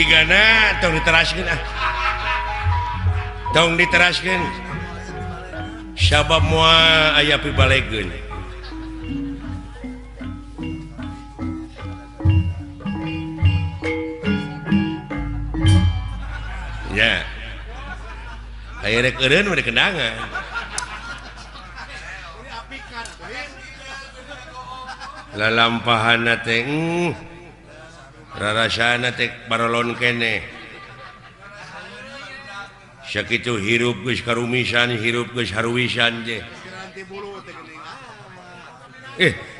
jigana tong diteraskeun tong diteraskeun sabab moal aya pibalegeun ya aya rek eureun mah kenangan lalampahanna teh rarasana teh barolon kene sakitu hirup geus karumisan hirup geus haruwisan je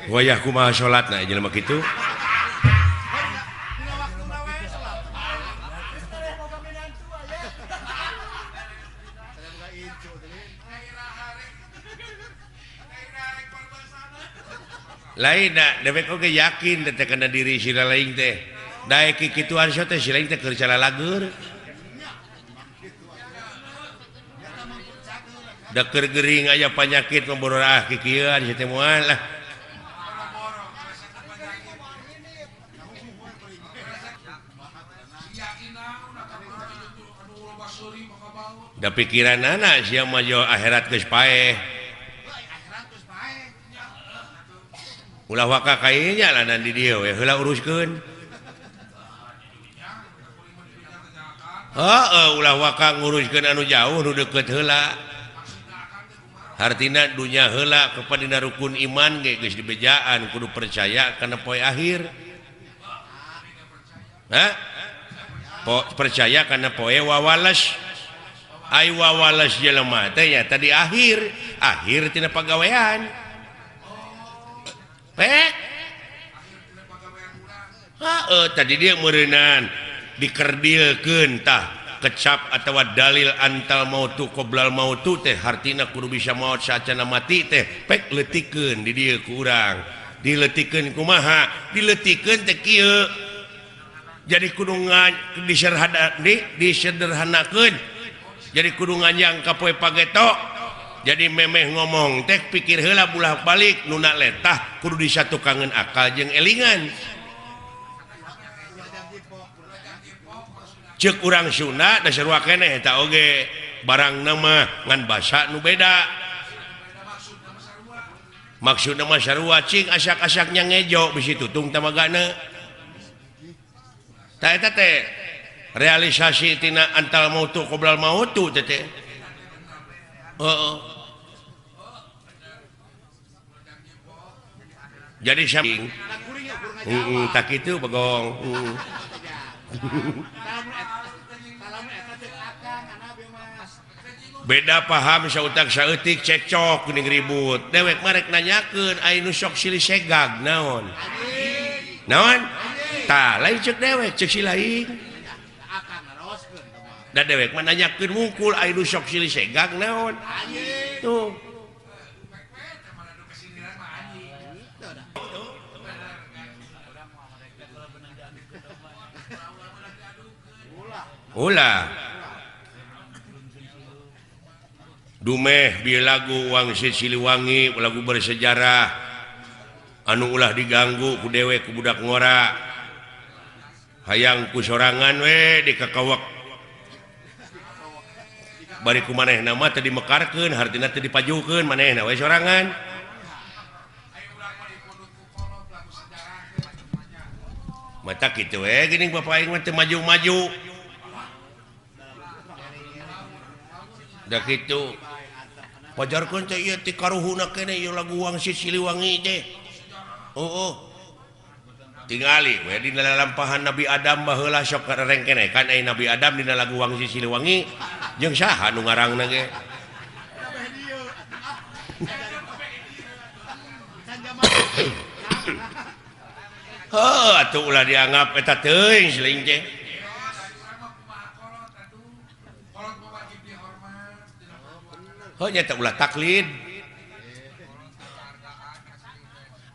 wayah kumaha salatna jelema kitu lain dewek oge yakin teh kana diri si lain teh daek kikituan so teh si lain teh keur calalagur da keur gering aya panyakit memborah kikieuan si teh moal lah da pikiranna sia mah jo akhirat geus paeh ulah waka kayaknya lah nanti dia heula uruskeun ulah waka nguruskeun anu jauh nu deukeut heula hartina dunya heula kepada rukun iman ge geus dibejaan kudu percaya kana poe akhir percaya kana poe wawalas ai wawalas jelema teh nya tadi akhir tina pagawean tadi dia merenang dikerdilkeun tah kecap atawa dalil antal mautu qoblal mautu teh hartina kudu bisa maut saacana mati teh pek leutikeun di dieu ku urang dileutikeun kumaha dileutikeun teh kieu jadi kudu disederhanakeun jadi kudu nganyang ka poe pageto jadi memeh ngomong teh pikir heula bulah balik nuna letah kudu disatukangan akal jeung elingan ceuk urang Sunda da sarua keneh eta oge barangna mah ngan basa nu beda maksudna mah sarua cing asak-asaknya ngejo bisi tutung tamagana tah eta teh realisasi tina antal mautu qoblal mautu teh jadi samping tak itu begong beda paham sautak saeutik cekcok geuning ribut dewek marek nanyakeun ai nu sok silih segag naon tah lain ceuk dewek ceuk si lain da dewek mah nanyakeun mungkul ai nu sok silih segag naon tuh ulah dumeh bieu lagu Wangsit Siliwangi lagu bersejarah anu ulah diganggu ku dewek ku budak ngora hayang ku sorangan we dikakawak bari ku manehna mah teu dimekarkeun hartina teu dipajukeun manehna we sorangan mata kitu we geuning bapak aing mah teu maju-maju da kitu pajarkeun teh ieu ti karuhuna keneh ieu lagu Wangsit Siliwangi teh tingali we dina lampahan Nabi Adam baheula sok kareng keneh kan aya Nabi Adam dina lagu Wangsit Siliwangi jeung saha nu ngarangna ge atuh ulah dianggap eta teuing seuing teh nyata ulah taklid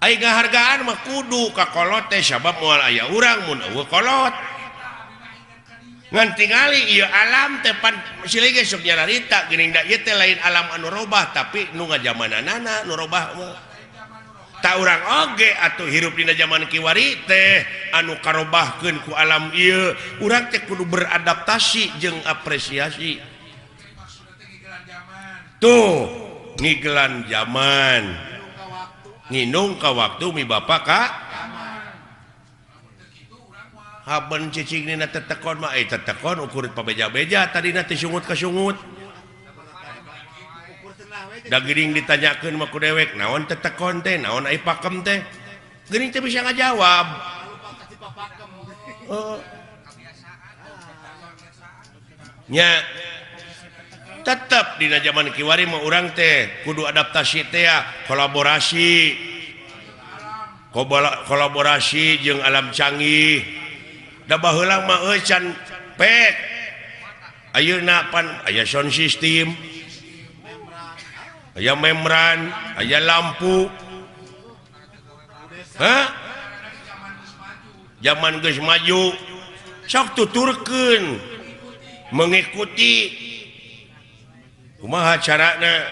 ai ngahargaan mah kudu ka kolot teh sabab moal aya urang mun eueuh kolot ngan tingali ieu alam teh pan silih ge sok nyararita geuning da ieu teh lain alam anu robah tapi nu ngajamananana nu robah mah tak orang oge atau hirup dina zaman kiwari teh anu karobahkeun ku alam ieu urang teh kudu beradaptasi jeung apresiasi tuh ngigelan zaman nginung ka waktu mi bapak ka haben cicing nina tetekon mah tetekon ukur pabeja-beja tadina teh sungut ka sungut da geuning ditanyakeun mah ku dewek naon tetekon teh naon ai pakem teh geuning teh bisa ngajawab nya tetep dina zaman kiwari mah urang teh kudu adaptasi teh kolaborasi jeung alam canggih da baheula mah can pek ayeuna pan aya sound system aya membran aya lampu zaman geus maju sok tuturkeun mengikuti kumaha carana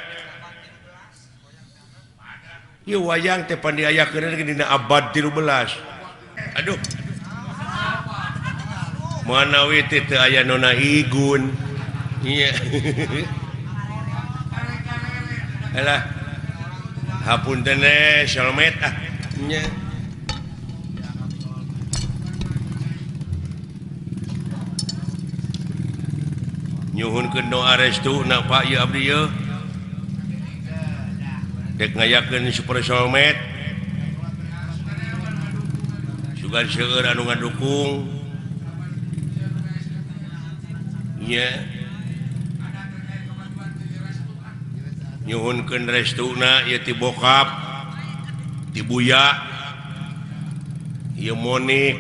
ieu wayang teh pan diayakeun dina abad 13 aduh manawi teh teu aya nona igun nya alah hapunten solmet nya nyuhunkeun doa restuna Pak ieu abdi ieu dek ngayakeun super solmet sugan seueur anu ngadukung nya nyuhunkeun restuna ieu ti bokap ti buya ieu monik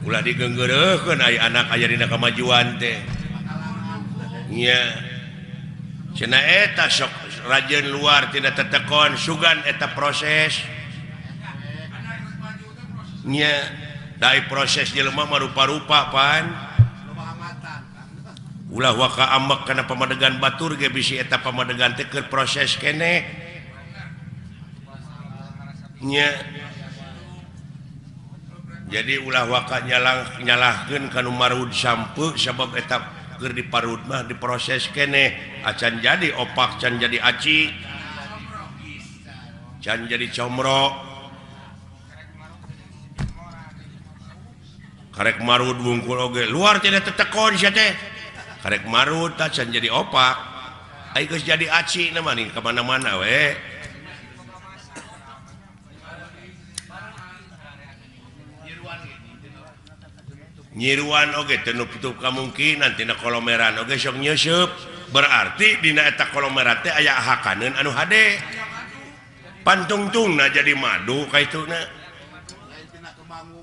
ulah digeunggeureukkeun aya anak aya dina kamajuan teh nya cenah eta sok rajeun luar tina tetekon sugan eta proses nya dai proses jelema mah rupa-rupa pan ulah waka ambek kana pamadegan batur ge bisi eta pamadegan teh keur proses keneh nya jadi ulah waka nyalahkeun kanu marud sampeu sabab eta keur diparud mah diproses keneh acan jadi opak can jadi aci can jadi comro karek marud wungkul oge luar tidak tetekon sia teh karek marut can jadi opak ai geus jadi aci na mah nih ka mana-mana we nyiruan oge teu nutup kamungkinan tina kolomeran oge sok nyeusup berarti dina eta kolomeran teh aya hakaneun anu hade pantungtungna jadi madu kaituna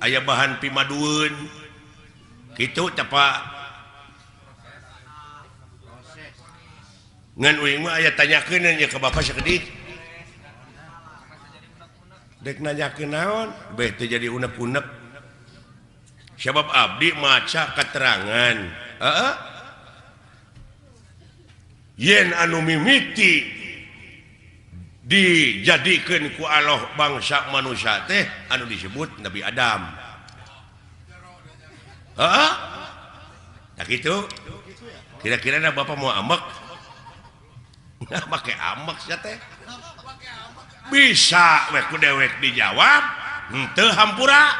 aya bahan pimadueun kitu teh Pak ngan uing mah aya tanyakeun nya ka bapak sakedik dek nanyakeun naon beh teu jadi unek-unek sabab abdi maca keterangan yen anu mimiti dijadikeun ku Allah bangsa manusia teh anu disebut Nabi Adam tak gitu kira-kira bapak mau ambek make amek sia teh bisa we ku dewek dijawab henteu hampura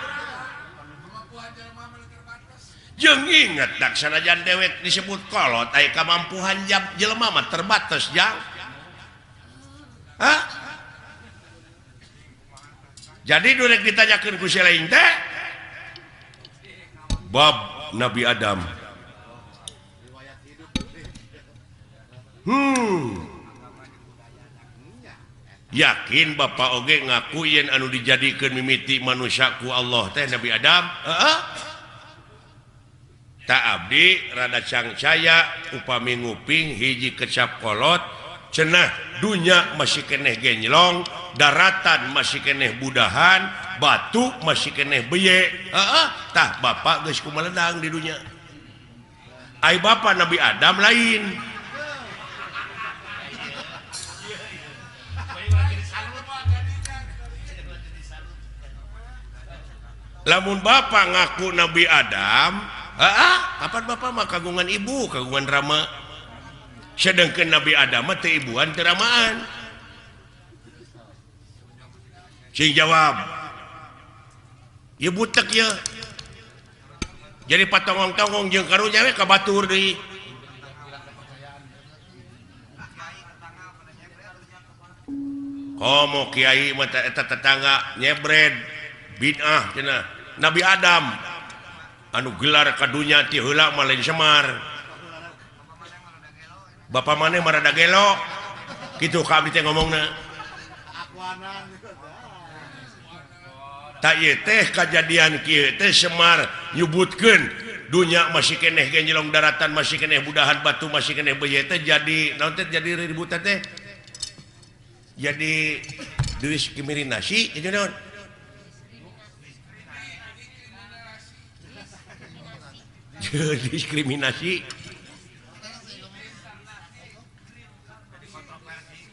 jeung inget dak sanajan dewek disebut kolot aya kamampuhan jelema mah terbatas jang jadi durek ditanyakeun ku si lain teh bab Nabi Adam yakin bapak oge ngaku yen anu dijadikeun mimiti manusia ku Allah teh Nabi Adam tak abdi rada cangcaya upami nguping hiji kecap kolot cenah dunya masih keneh genjlong daratan masih keneh budahan batu masih keneh beye tah bapak geus kumaledang di dunya ai bapak Nabi Adam lain lamun bapak ngaku Nabi Adam kapan bapak mah kagungan ibu kagungan rama sedangkan Nabi Adam mah teu ibuan teu ramaan sing jawab ya butek ya jadi patongong-tongong jeung karunya we kabatur deui komo kiai mah eta tetangga nyebred bid'ah cenah Nabi Adam anu gelar kadunya ti heula mah lain Semar Bapak maneh marada gelo kitu ka abdi teh ngomongna tak ieu teh kajadian kieu teh Semar nyebutkeun dunya masih keneh genjelong daratan masih keneh budahan batu masih keneh beuye teh jadi naon teh jadi ributan teh jadi diskriminasi itu naon diskriminasi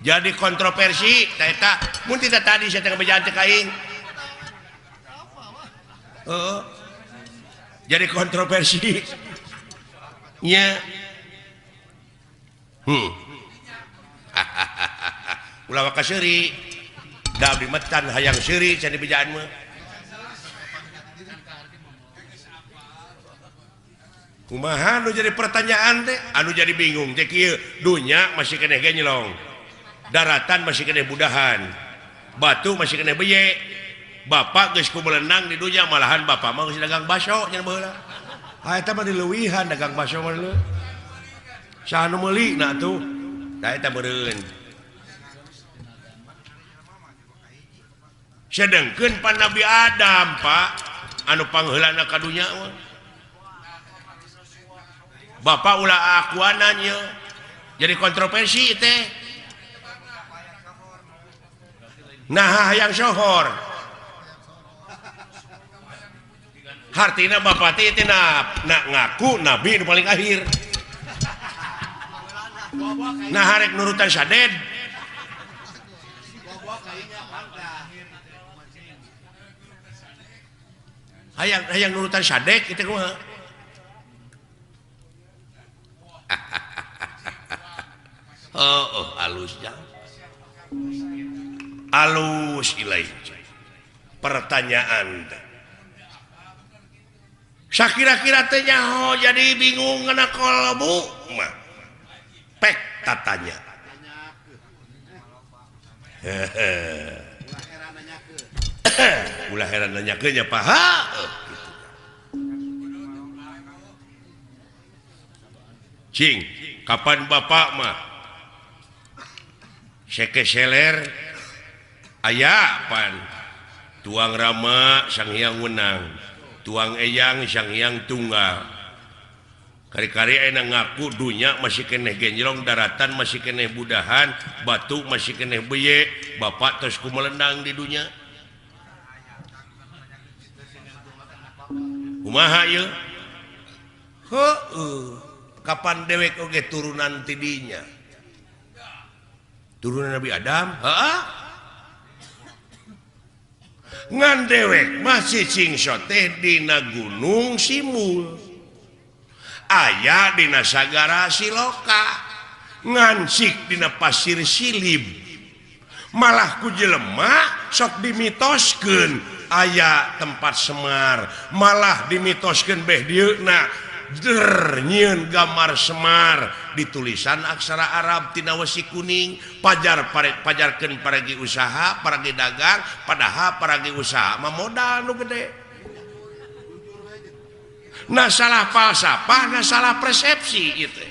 jadi kontroversi eta mun tidak tadi saya tengah bejaan teh kaing jadi kontroversi nya ulah waka seuri da abdi metan hayang seuri can dibejaan mah kumaha anu jadi pertanyaan teh anu jadi bingung teh kieu dunya masih keneh ge nyelong daratan masih keneh budahan batu masih keneh beye bapak geus kumelenang di dunya malahan bapak mah geus dagang baso nya baheula eta mah dileuwihan dagang baso mah leuh saha nu meuli na atuh da eta meureun sedengkeun pan Nabi Adam Pak anu pangheulana ka dunya mah bapak ulah akuananya jadi kontroversi teh nah hayang sohor hartina bapak teh nak ngaku nabi nu paling akhir nah harek nurutan saded hayang nurutan sadek itu kumaha halusnya halus ilai pertanyaan sakira-kira teh nyaho jadi bingung ngana kolbu mah pek tatanya ulah heran nanyakeun nya paha cing kapan bapak mah seke seler aya pan tuang rama sang hyang wenang tuang eyang sang hyang tunggal kari-kari aya ngaku dunya masih keneh genjlong daratan masih keneh budahan batu masih keneh beye bapak terus kumelendang di dunya kumaha ieu kapan dewek oge turunan tidinya turunan Nabi Adam ngan dewek masih cingsot teh dina gunung Simul aya dina sagara Siloka ngansik dina pasir Silib malah ku jelema sok dimitoskeun aya tempat Semar malah dimitoskeun beh dieuna nyieun gambar Semar ditulisan aksara Arab tina wesi kuning pajarkeun paragi usaha paragi dagang padahal paragi usaha mah modal nu gede nah salah falsafah nah salah persepsi itu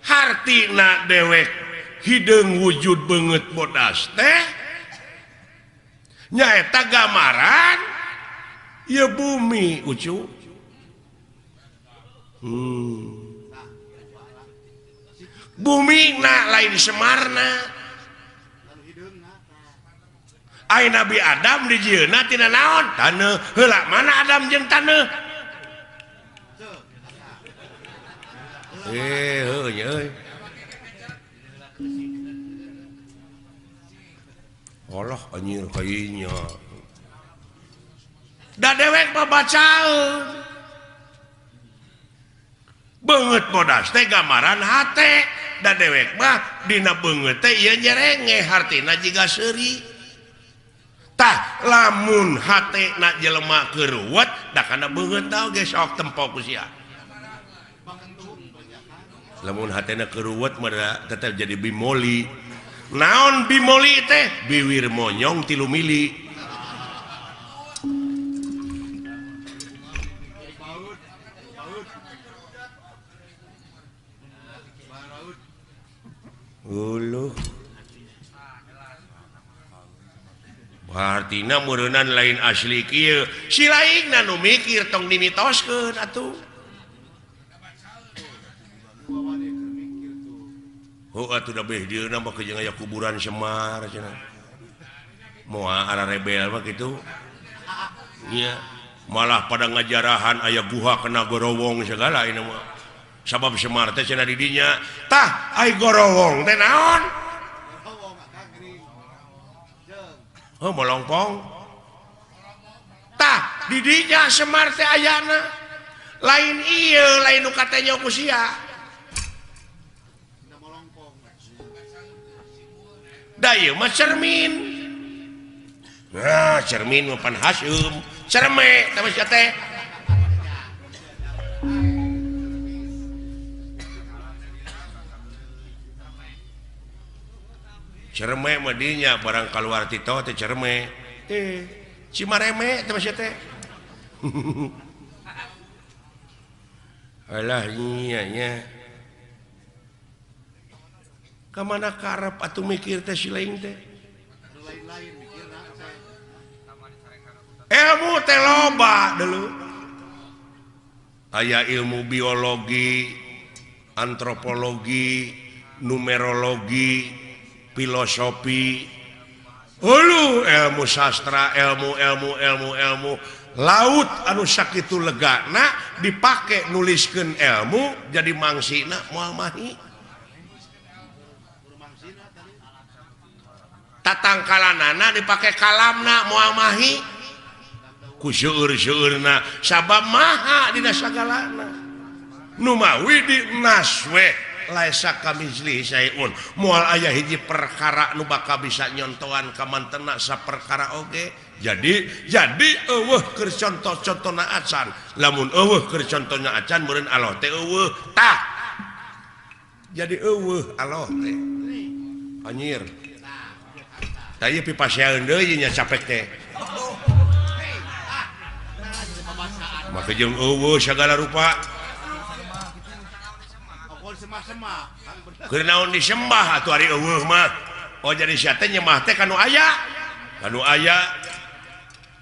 hartina dewek hideung wujud banget bodas teh nyaeta gambaran ya bumi ucu bumi na lain Semarna ai Nabi Adam di jieuna tina naon taneuh heula mana Adam jeung taneuh heuh euy Allah anjir kayaknya da dewek bacaun banget bodas teh gambaran hate da dewek mah dina beungeut teh ieu nyerenge hartina jiga seuri tah lamun hate na jelema keuruwet da kana beungeut tah ge sok tempo ku sia lamun hatena keuruwet mah tetep jadi bimoli naon bimoli teh biwir monyong 3 mili artina meureunnan lain asli kieu si laingna nu mikir tong dimitoskeun atuh atuh da beh dieuna mah kejeung aya kuburan Semar cenah moal ara rebel mah kitu nya malah pada ngajarahan aya guha kena gorowong segala ini mah sabab Semar teh cenah di dinya tah ai gorowong teh naon molongpong tah di dinya Semar teh ayana lain ieu lain nu katanya ku sia da ieu mah cermin nah cermin mah pan Hasyum cerme tah sia teh cerme mah dinya barang kaluar tito teh cerme Cimareme teh sia teh alah nya nya kamana karep atuh mikir teh si lain teh ilmu teh loba dulu aya ilmu biologi antropologi numerologi filosofi ilmu sastra ilmu laut anu sakitu legana dipake nuliskeun ilmu jadi mangsina moal mahi tatangkalanana dipake kalamna moal mahi ku seueur-seueurna sabab maha dina sagalana nu mawi di naswe laisa kamizli sayun moal aya hiji perkara nu bakal bisa nyontohan ka mantena saperkara oge jadi eueuh keur contoh-contohna acan lamun eueuh keur contohna acan meureun Allah teh eueuh tah jadi eueuh Allah teh anjir tah ieu pipasieun deui nya capek teh maka jeung eueuh sagala rupa keur naon disembah atuh ari eueuh mah oh jadi sia teh nyembah teh kanu aya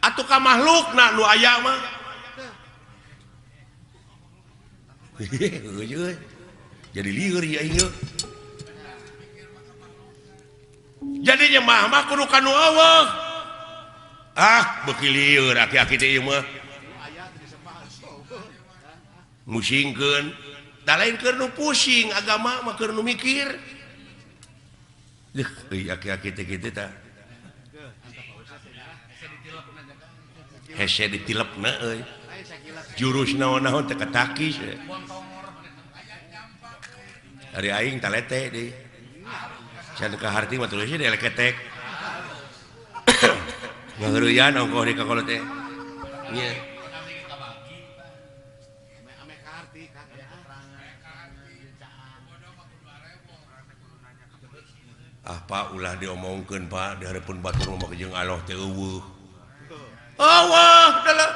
atuh ka makhlukna nu aya mah jadi lieur ya ieu jadi nyembah mah kudu kanu eueuh beuki lieur aki-aki teh ieu mah musingkeun da lain keur nu pusing agama mah keur nu mikir aki-aki teh kitu tah hese ditilepna euy jurus naon-naon teh katakis ari aing talete deui can ka harti mah tulisnya di leketek ngaheureyan ongkoh di kakolot teh nya Pak ulah diomongkeun Pak di hareupeun batur mah jeung Allah teh eueuh dalah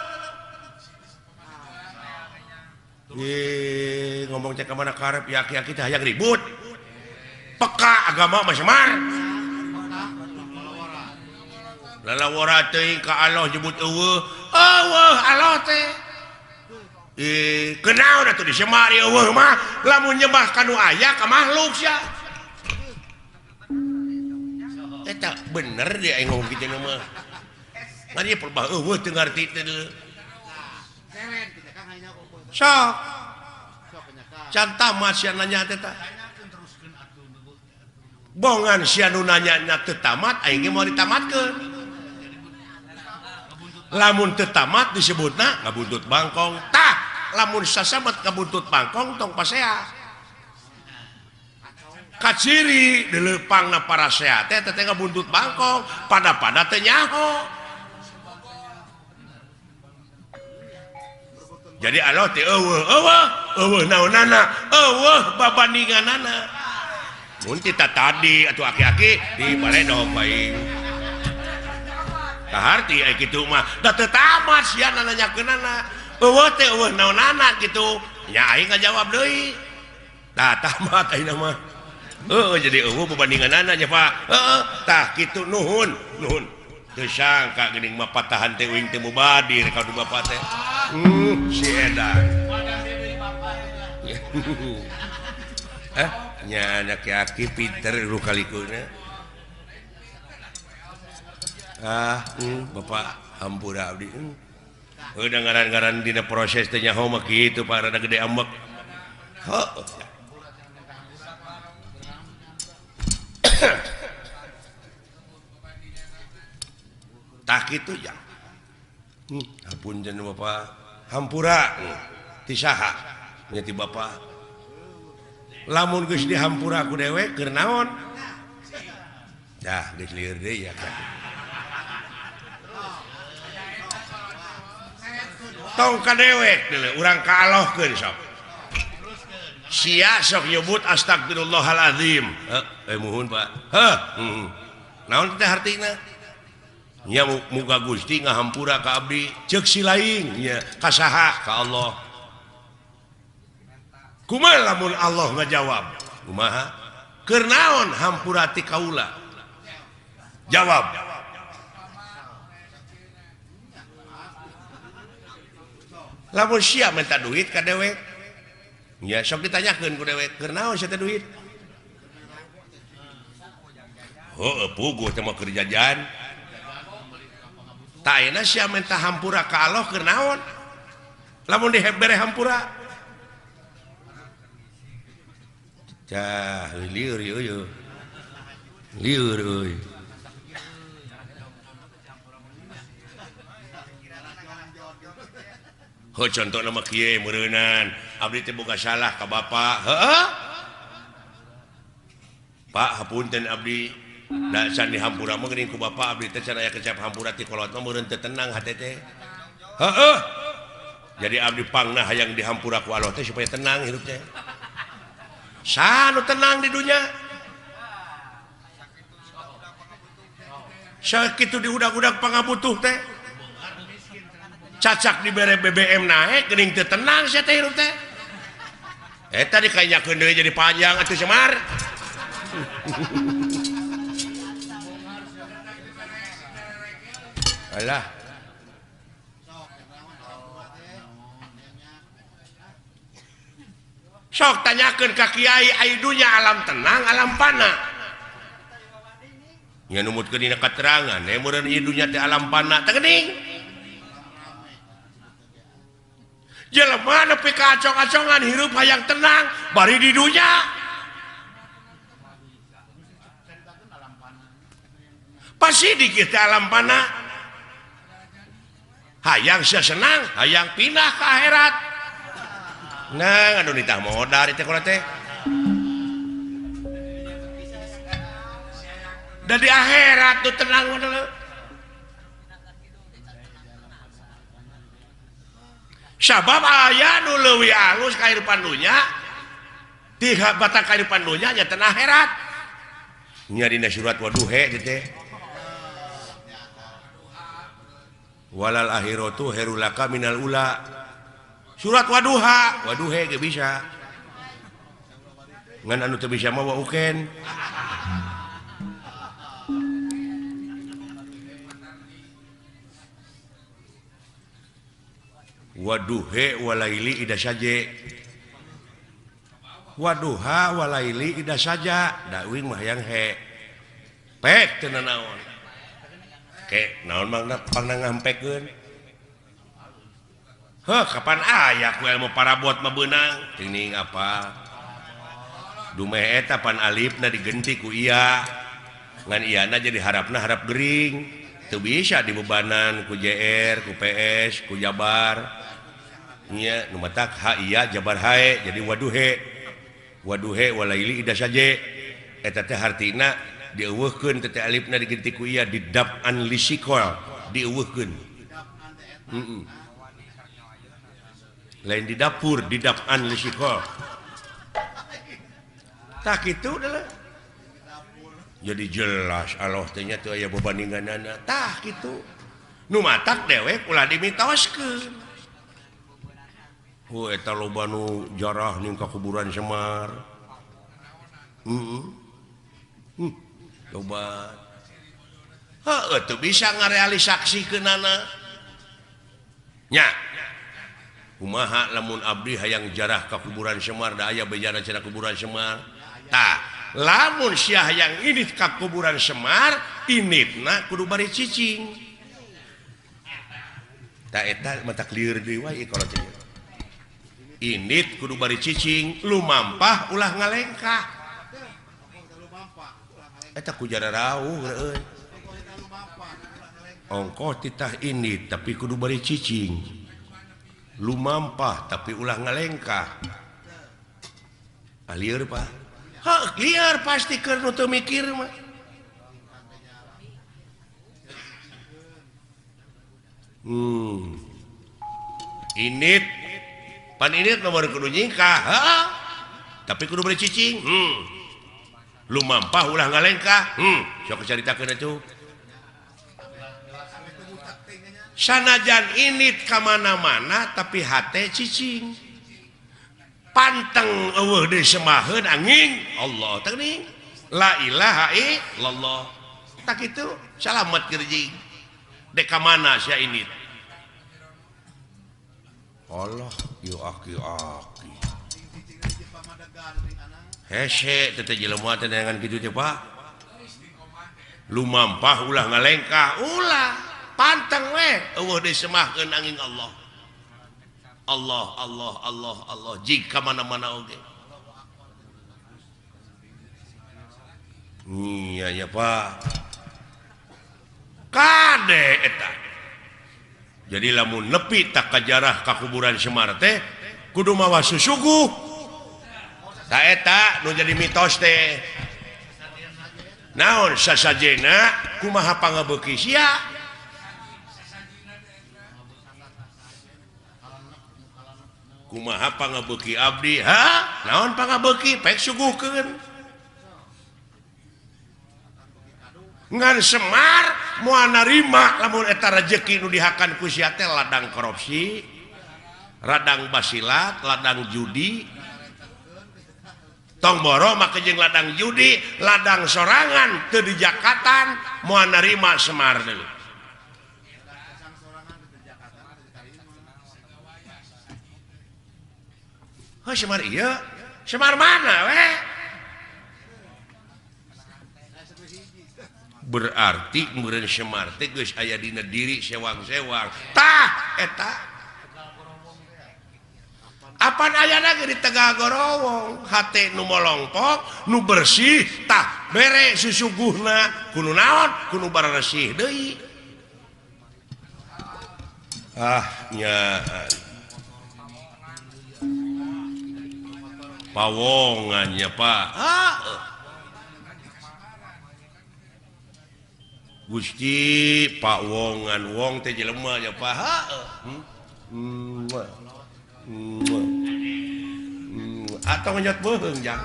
ngomong cek ka mana karep yaki-yaki teh hayang ribut peka agama mah Semar lalawara teuing ka Allah nyebut eueuh Allah teh kenaon atuh di Semar eueuh mah lamun nyembah kanu aya ka makhluk sia eta bener dia aing ngomong kitu mah mari perbah eueuh teu ngarti teh sok can tamat sia nanya teh tah bongan sia nu nanya teu tamat aing mau ditamatkeun lamun teu tamat disebutna ngabuntut bangkong tah lamun sasabat ngabuntut bangkong tong pasea kaciri dilepangna para sehat teh ngabuntut bangkong pada teu nyaho jadi aloh teh eueuh naonana eueuh babandinganana mun kita tadi atuh aki-aki di baledog bae kaharti aya kitu mah da teu tamat sia nanyakeunana eueuh teh eueuh naonana kitu nya aing ngajawab deui tah tamat ayeuna mah jadi eueuh babandinganana nya Pak tah kitu nuhun teu sangka geuning mah patahan teh uing teh mubadir ka Bapak teh si edan nya aki-aki pinter rukalikuna Bapak hampura abdi udah ngaran-ngaran dina proses teh nyaho mah kitu Pak rada gede ambek tak itu ya hapunten Bapak hampura ti saha nya ti Bapak lamun geus dihampura ku dewek keur naon dah geus lieur deui ya kan tong ka dewek deuleu urang kaalohkeun sok sia sok nyebut astagfirullahalazim muhun Pak naon teh artina nya muga Gusti ngahampura ka abdi ceuk si laing nya ka saha ka Allah kumaha lamun Allah ngajawab kumaha keur naon hampura ti kaula jawab lamun sia minta duit ka dewek ya sok ditanyakeun ku dewek keur naon sia teh duit puguh teh mah keur jajan tah ayeuna sia minta hampura ka Allah keur naon lamun dibere hampura cah lieur ieu lieur euy contoh nama kieu meureunan abdi teh boga salah ka Bapak Pak hapunten abdi da can dihampura mah geuning ku Bapak abdi teh can aya kecap hampura ti kolot mah meureun teu tenang hate teh jadi abdi pangna hayang dihampura ku Allah teh supaya tenang hirup teh sanu tenang di dunia sakitu di udag-udag pangabutuh teh cacak dibere BBM naik geuning teu tenang sia teh hirup teh tadi kanyakeun deui jadi panjang atuh Semar alah sok tanyakeun ka kiai ai dunya alam tenang alam pana nya numutkeun dina katerangan meureun ieu dunya teh alam pana teh geuning jelema nepi ka acong-acongan hirup hayang tenang bari di dunya pasti dikit teh alam pana hayang sia senang hayang pindah ke akhirat nah anu nitah modal teh kola teh da di akhirat tuh tenang modal sabab aya nu leuwih alus kahirupan dunya ti batak kahirupan dunya nya teh akhirat nya dina surat Waduhe teh walal akhiratu herulaka minal ula surat Waduhe ge bisa ngan anu teu bisa mah wauken Waduhe walaili ida saja Waduha walaili ida saja da uing mah yang he pek teu naon ke naon mangna pangna ngampekkeun kapan aya ku ilmu parabot mah beunang ting apa Dumeh eta pan alifna digenti ku iya ngan iyana jadi harapna harap gering teu bisa dibebanan ku JR ku PS ku Jabar nya nu matak ha iya Jabar hae jadi waduhe walaili ida saje eta teh hartina dieuweuhkeun teh alifna digenti ku iya didab an lisikol dieuweuhkeun lain di dapur didab an lisikol tak itu adalah jadi jelas Allah tanya tuh aya bebaninganana tah gitu nu matak dewek ulah dimitoskeun eta loba nu jarah ning ka kuburan Semar coba heuh teu bisa ngarealisasikeunana nya kumaha lamun abdi hayang jarah ka kuburan Semar da aya bejana cenah kuburan Semar tah lamun sia hayang init ka kuburan Semar initna kudu bari cicing tah eta mata clear deui wae kalau teh init kudu bari cicing lumampah ulah ngalengkah eta ku jara rawuh euy ongkoh titah init tapi kudu bari cicing lumampah tapi ulah ngalengkah alieur Pak liar pasti keur nu teu mikir mah init pan init nomor kudu nyingkah tapi kudu beri cicing lumampah ulah ngalengkah sok caritakeun atuh sanajan init ka mana-mana tapi hate cicing panteng eueuh deui semaheun angin Allah teuing la ilaha illallah tak kitu salamet gerjing dek ka mana sia init Allah yu aki hese teh jelema teh dengan kitu teh Pak lumampah ulah ngalengkah ulah panteng we eueuh deui semaheun angin Allah Allah jika mana-mana oge iya ya Pak kade eta jadi lamun nepi tak kajarah ka kuburan Semar teh kudu mawa susuguh ta eta nu jadi mitos teh naon sasajena kumaha pangabeuki sia kumaha pangabeuki abdi naon pangabeuki pek suguhkeun ngan Semar moal narima lamun eta rezeki nu dihakan ku sia teh ladang korupsi ladang basilat ladang judi tong boro make jeung ladang judi ladang sorangan teu dijakatan moal narima Semar deui Semar iya Semar mana we berarti meureun Semar teh geus aya dina diri sewang-sewang tah eta apan ayana ge di Tegal Gorowong hate nu molongpok nu bersih tah bere susuguhna kudu naon kudu bararesih deui nya pawongannya Pak Gusti Pak Wongan wong teh jelema ya Pak atau ngejot beung jang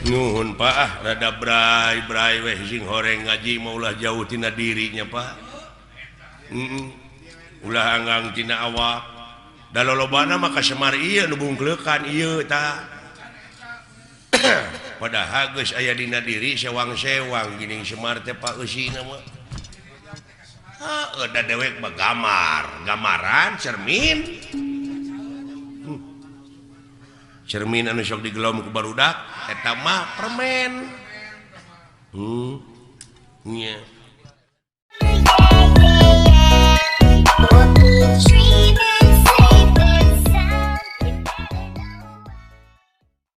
nuhun Pak rada brai weh sing horeng ngaji maulah jauh tina dirinya Pak ulah anggang tina awak da lolobana maka Semar ieu nu bungkleukan ieu tah padahal geus aya dina diri sewang-sewang geuning Semar teh Pak eusina mah da dewek gamaran cermin cermin anu sok digelom ku barudak eta mah permen nya